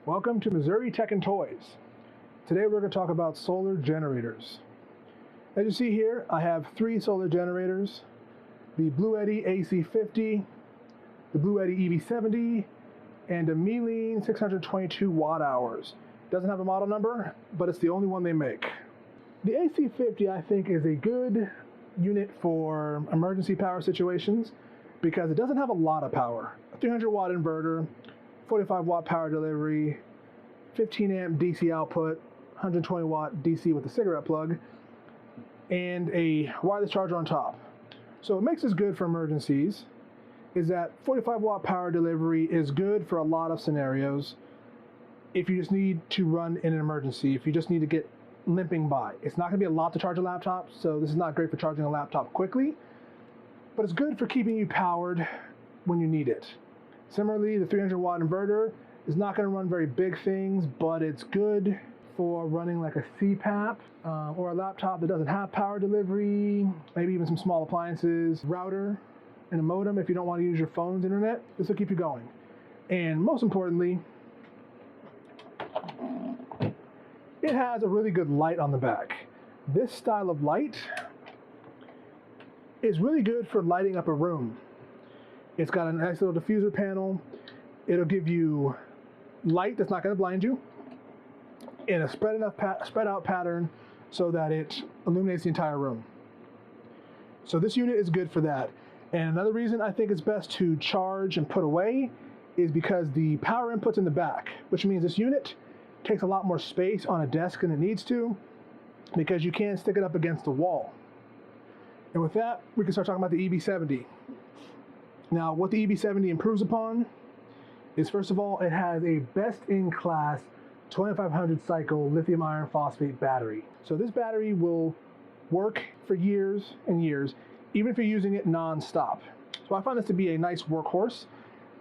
Welcome to Missouri Tech and Toys. Today we're going to talk about solar generators. As you see here, I have 3 solar generators. The Bluetti AC50, the Bluetti EB70, and a Milin 622 watt hours. Doesn't have a model number, but it's the only one they make. The AC50 I think is a good unit for emergency power situations because it doesn't have a lot of power. A 300 watt inverter, 45 watt power delivery, 15 amp DC output, 120 watt DC with a cigarette plug, and a wireless charger on top. So what makes this good for emergencies is that 45 watt power delivery is good for a lot of scenarios. If you just need to run in an emergency, if you just need to get limping by. It's not going to be a lot to charge a laptop, so this is not great for charging a laptop quickly, but it's good for keeping you powered when you need it. Similarly, the 300 watt inverter is not going to run very big things, but it's good for running like a CPAP or a laptop that doesn't have power delivery, maybe even some small appliances, router, and a modem if you don't want to use your phone's internet. This will keep you going. And most importantly, it has a really good light on the back. This style of light is really good for lighting up a room. It's got a nice little diffuser panel. It'll give you light that's not going to blind you in a spread out pattern so that it illuminates the entire room. So this unit is good for that. And another reason I think it's best to charge and put away is because the power input's in the back, which means this unit takes a lot more space on a desk than it needs to because you can't stick it up against the wall. And with that, we can start talking about the EB70. Now, what the EB70 improves upon is, first of all, it has a best-in-class 2500 cycle lithium iron phosphate battery. So this battery will work for years and years, even if you're using it non-stop. So I find this to be a nice workhorse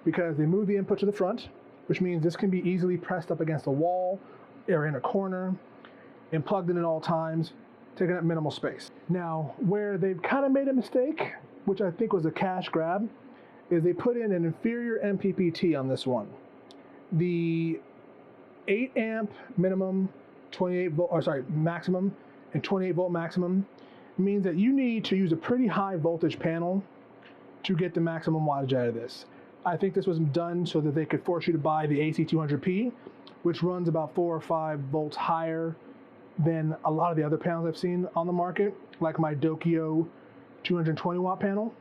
because they move the input to the front, which means this can be easily pressed up against a wall or in a corner and plugged in at all times, taking up minimal space. Now, where they've kind of made a mistake, which I think was a cash grab, is they put in an inferior MPPT on this one. The 8 amp minimum, 28 volt, or sorry, maximum, and 28 volt maximum means that you need to use a pretty high voltage panel to get the maximum wattage out of this. I think this was done so that they could force you to buy the AC200P, which runs about 4 or 5 volts higher than a lot of the other panels I've seen on the market, like my Dokyo 220 watt panel.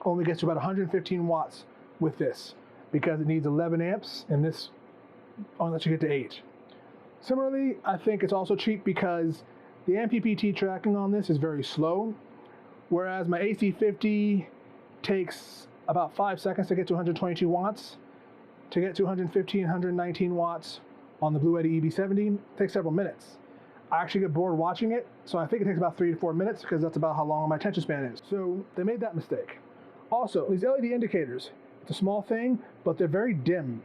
Only gets to about 115 watts with this because it needs 11 amps, and this only lets you get to 8. Similarly, I think it's also cheap because the MPPT tracking on this is very slow, whereas my AC50 takes about 5 seconds to get to 122 watts. To get to 115, 119 watts on the Bluetti EB70 takes several minutes. I actually get bored watching it, so I think it takes about 3 to 4 minutes because that's about how long my attention span is. So they made that mistake. Also, these LED indicators, it's a small thing, but they're very dim.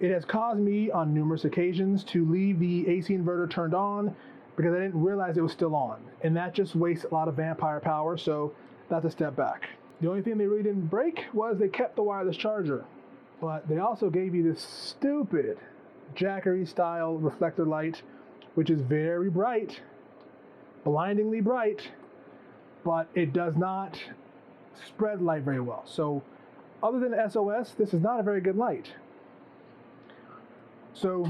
It has caused me on numerous occasions to leave the AC inverter turned on because I didn't realize it was still on. And that just wastes a lot of vampire power, so that's a step back. The only thing they really didn't break was they kept the wireless charger. But they also gave you this stupid Jackery style reflector light, which is very bright, blindingly bright, but it does not spread light very well. So other than SOS, this is not a very good light. So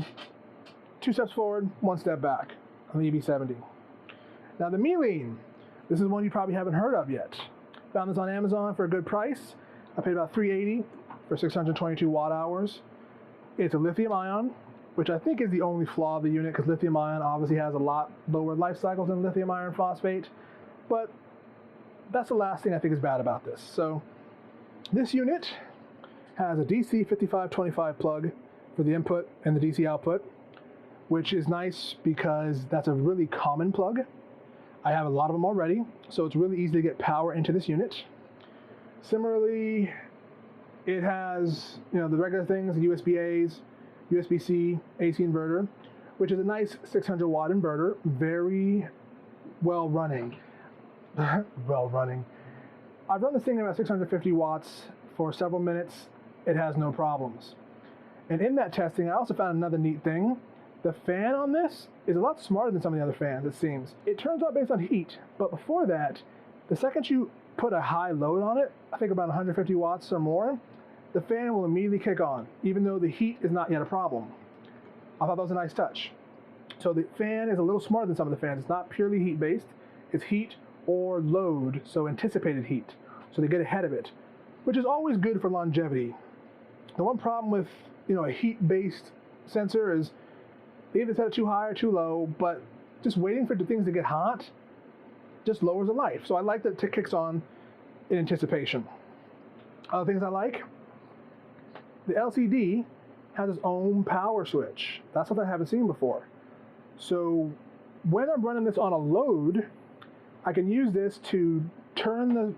2 steps forward, 1 step back on the EB70. Now the Milin, this is one you probably haven't heard of yet. Found this on Amazon for a good price. I paid about $380 for 622 watt hours. It's a lithium ion, which I think is the only flaw of the unit because lithium ion obviously has a lot lower life cycles than lithium iron phosphate, but that's the last thing I think is bad about this. So this unit has a DC 5525 plug for the input and the DC output, which is nice because that's a really common plug. I have a lot of them already, so it's really easy to get power into this unit. Similarly, it has, the regular things, USB-A's, USB-C, AC inverter, which is a nice 600 watt inverter, very well running. I've run this thing at about 650 watts for several minutes. It has no problems. And in that testing, I also found another neat thing. The fan on this is a lot smarter than some of the other fans, it seems. It turns out based on heat, but before that, the second you put a high load on it, I think about 150 watts or more, the fan will immediately kick on, even though the heat is not yet a problem. I thought that was a nice touch. So the fan is a little smarter than some of the fans. It's not purely heat-based. It's heat or load, so anticipated heat. So they get ahead of it, which is always good for longevity. The one problem with a heat-based sensor is they either set it too high or too low, but just waiting for the things to get hot just lowers the life. So I like that it kicks on in anticipation. Other things I like, the LCD has its own power switch. That's something I haven't seen before. So when I'm running this on a load, I can use this to turn the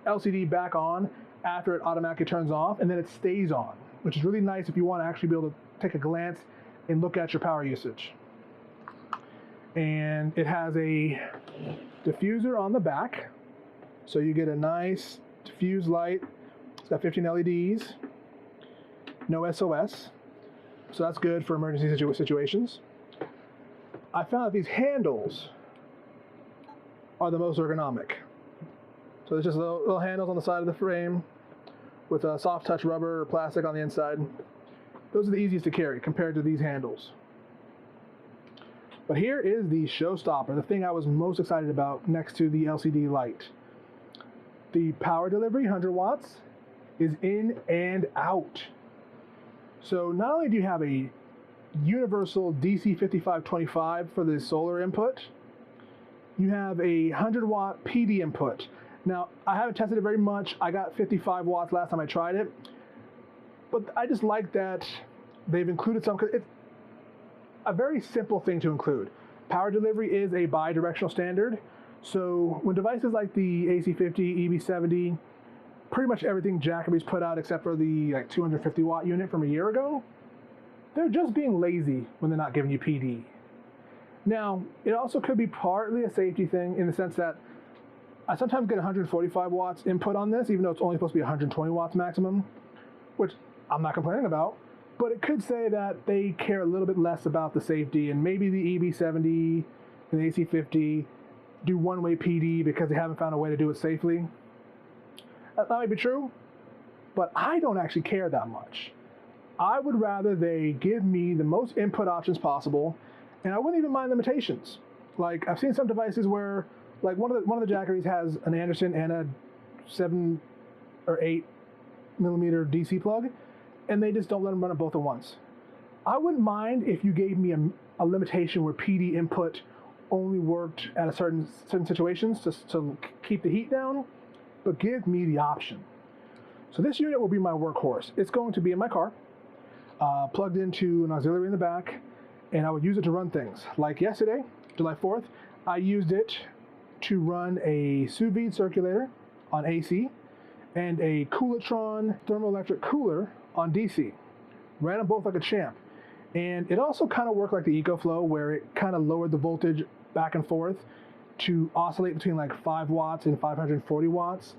LCD back on after it automatically turns off, and then it stays on, which is really nice if you want to actually be able to take a glance and look at your power usage. And it has a diffuser on the back, so you get a nice diffuse light. It's got 15 LEDs, no SOS, so that's good for emergency situations. I found that these handles are the most ergonomic. So there's just little handles on the side of the frame with a soft touch rubber or plastic on the inside. Those are the easiest to carry compared to these handles. But here is the showstopper, the thing I was most excited about next to the LCD light. The power delivery, 100 watts, is in and out. So not only do you have a universal DC 5525 for the solar input, you have a 100 watt PD input. Now, I haven't tested it very much. I got 55 watts last time I tried it, but I just like that they've included some, because it's a very simple thing to include. Power delivery is a bi-directional standard, so when devices like the AC50, EB70, pretty much everything Jacoby's put out except for the 250 watt unit from a year ago, they're just being lazy when they're not giving you PD. Now, it also could be partly a safety thing in the sense that I sometimes get 145 watts input on this, even though it's only supposed to be 120 watts maximum, which I'm not complaining about, but it could say that they care a little bit less about the safety, and maybe the EB70 and the AC50 do one-way PD because they haven't found a way to do it safely. That might be true, but I don't actually care that much. I would rather they give me the most input options possible, and I wouldn't even mind limitations. Like, I've seen some devices where, like one of the Jackeries has an Anderson and a 7 or 8 millimeter DC plug, and they just don't let them run it both at once. I wouldn't mind if you gave me a limitation where PD input only worked at a certain situations to keep the heat down, but give me the option. So this unit will be my workhorse. It's going to be in my car, plugged into an auxiliary in the back, and I would use it to run things. Like yesterday, July 4th, I used it to run a sous vide circulator on AC and a Coolatron thermoelectric cooler on DC. Ran them both like a champ. And it also kind of worked like the EcoFlow, where it kind of lowered the voltage back and forth to oscillate between like 5 watts and 540 watts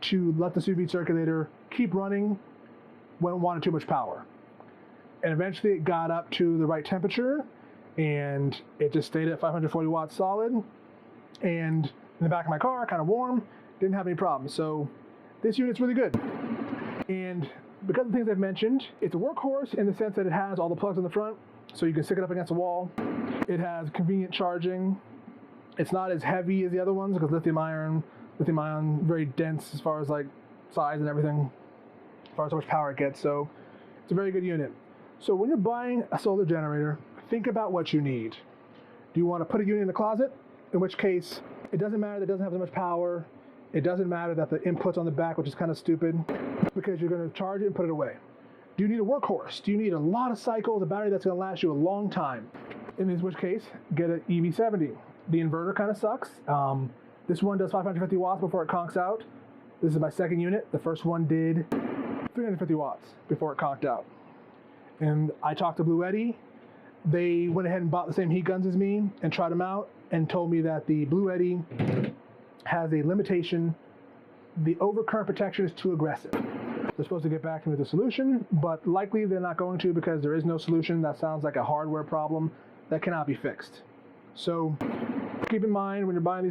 to let the sous vide circulator keep running when it wanted too much power. And eventually it got up to the right temperature, and it just stayed at 540 watts solid. And in the back of my car, kind of warm, didn't have any problems. So this unit's really good. And because of the things I've mentioned, it's a workhorse in the sense that it has all the plugs on the front, so you can stick it up against the wall. It has convenient charging. It's not as heavy as the other ones because lithium ion, very dense as far as like size and everything, as far as how much power it gets. So it's a very good unit. So when you're buying a solar generator, think about what you need. Do you want to put a unit in the closet? In which case, it doesn't matter that it doesn't have as much power. It doesn't matter that the input's on the back, which is kind of stupid, because you're going to charge it and put it away. Do you need a workhorse? Do you need a lot of cycles, a battery that's going to last you a long time? In which case, get an EB70. The inverter kind of sucks. This one does 550 watts before it conks out. This is my second unit. The first one did 350 watts before it conked out. And I talked to Blue Eddy. They went ahead and bought the same heat guns as me and tried them out and told me that the Blue Eddy has a limitation. The overcurrent protection is too aggressive. They're supposed to get back to me with a solution, but likely they're not going to because there is no solution. That sounds like a hardware problem that cannot be fixed. So keep in mind when you're buying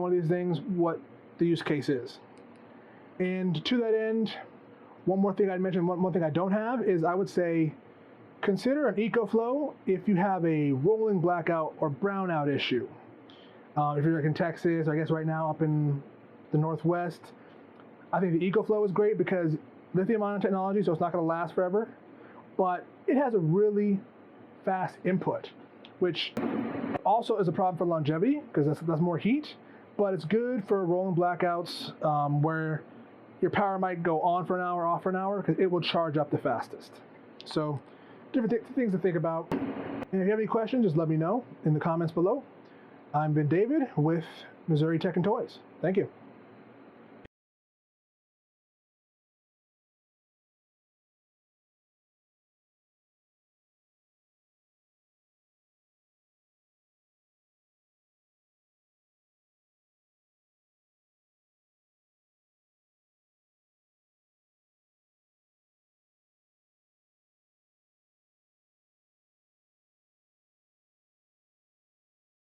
one of these things, what the use case is. And to that end, one more thing I'd mention, one thing I don't have is I would say consider an EcoFlow if you have a rolling blackout or brownout issue. If you're like in Texas, I guess right now up in the Northwest, I think the EcoFlow is great because lithium-ion technology, so it's not going to last forever, but it has a really fast input, which also is a problem for longevity because that's more heat, but it's good for rolling blackouts where your power might go on for an hour, off for an hour, because it will charge up the fastest. So different things to think about. And if you have any questions, just let me know in the comments below. I've been David with Missouri Tech and Toys. Thank you.